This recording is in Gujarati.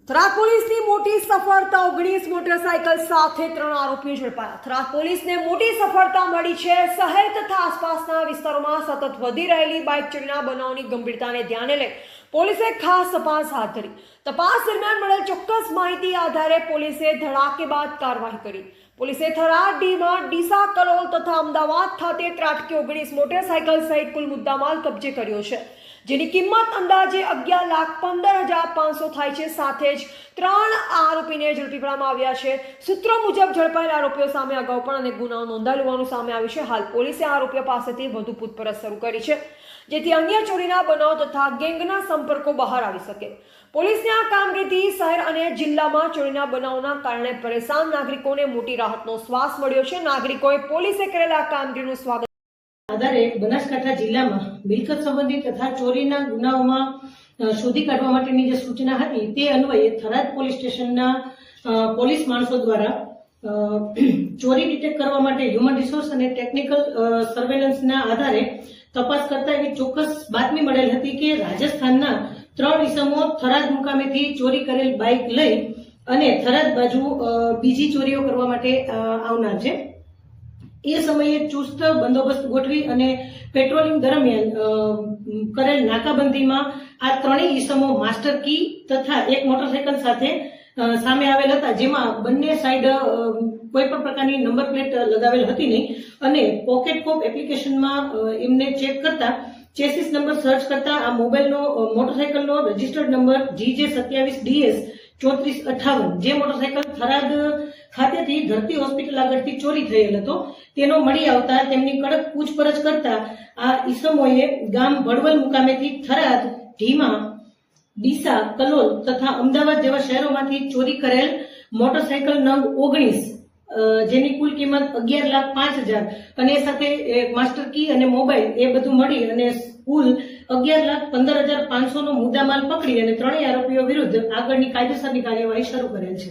થરાદ પોલીસની મોટી સફળતા 19 મોટરસાયકલ સાથે 3 આરોપીઓ ઝડપાયા। થરાદ પોલીસને મોટી સફળતા મળી છે। શહેર તથા આસપાસના વિસ્તારોમાં સતત વધી રહેલી બાઇક ચોરીના બનાવની ગંભીરતાને ધ્યાને લઈ પોલીસે ખાસ તપાસ હાથ ધરી। તપાસ દરમિયાન મળેલ ચોક્કસ માહિતી આધારે પોલીસે ધડાકેબાજ કાર્યવાહી કરી। પોલીસે થરાદ ડીમાં ડીસા, કલોલ તથા અમદાવાદ ખાતે ત્રાટકી 19 મોટરસાયકલ સહિત કુલ મુદ્દામાલ કબજે કર્યો છે, જેની કિંમત અંદાજે 11,15,500 થાય છે। સાથે જ 3 આરોપીને ઝડપી પાડવામાં આવ્યા છે। સૂત્રો મુજબ ઝડપાયેલા આરોપીઓ સામે અગાઉ પણ અનેક ગુનાઓ નોંધાયેલ હોવાનું સામે આવ્યું છે। હાલ પોલીસે આરોપીઓ પાસેથી વધુ પૂછપરછ શરૂ કરી છે, જેથી અન્ય ચોરીના બનાવો તથા ગેંગના સંપર્કો બહાર આવી શકે। પોલીસની આ કામગીરીથી શહેર અને જિલ્લામાં ચોરીના બનાવોના કારણે પરેશાન નાગરિકોને મોટી રાહતનો શ્વાસ મળ્યો છે। નાગરિકોએ પોલીસે કરેલા આ કામગીરીનું સ્વાગત આધારે બનાસકાંઠા જિલ્લામાં મિલકત સંબંધી તથા ચોરીના ગુનાઓમાં શોધી કાઢવા માટેની જે સૂચના હતી તે અન્વયે થરાદ પોલીસ સ્ટેશનના પોલીસ માણસો દ્વારા ચોરી ડિટેક્ટ કરવા માટે હ્યુમન રિસોર્સ અને ટેકનિકલ સર્વેલન્સના આધારે તપાસ કરતા એવી ચોક્કસ બાતમી મળેલ હતી કે રાજસ્થાનના 3 ઇસમો થરાદ મુકામેથી ચોરી કરેલ બાઇક લઈ અને થરાદ બાજુ બીજી ચોરીઓ કરવા માટે આવનાર છે। એ સમયે ચુસ્ત બંદોબસ્ત ગોઠવી અને પેટ્રોલિંગ દરમિયાન કરેલ નાકાબંધીમાં આ 3 ઇસમો માસ્ટર કી તથા એક મોટરસાયકલ સાથે સામે આવેલ હતા, જેમાં બંને સાઈડ કોઈ પણ પ્રકારની નંબર પ્લેટ લગાવેલ હતી નહીં અને પોકેટ કોપ એપ્લિકેશનમાં એમને ચેક કરતા ચેસિસ નંબર સર્ચ કરતા આ મોટરસાયકલનો રજિસ્ટર્ડ નંબર GJ27DS 3458 જે મોટરસાયકલ થરાદ ખાતેથી ધરતી હોસ્પિટલ આગળથી ચોરી થયેલ હતો તેનો મળી આવતા તેમની કડક પૂછપરછ કરતા આ ઈસમોએ ગામ ભડવલ મુકામેથી થરાદ, ઢીમા, ડીસા, કલોલ તથા અમદાવાદ જેવા શહેરોમાંથી ચોરી કરેલ મોટરસાયકલ નંગ 19 જેની કુલ કિંમત 11,05,000 અને એ સાથે માસ્ટર કી અને મોબાઈલ એ બધું મળી અને કુલ 11,15,500 નો મુદ્દામાલ પકડી અને 3 આરોપીઓ વિરુદ્ધ આગળની કાયદેસરની કાર્યવાહી શરૂ કરેલ છે।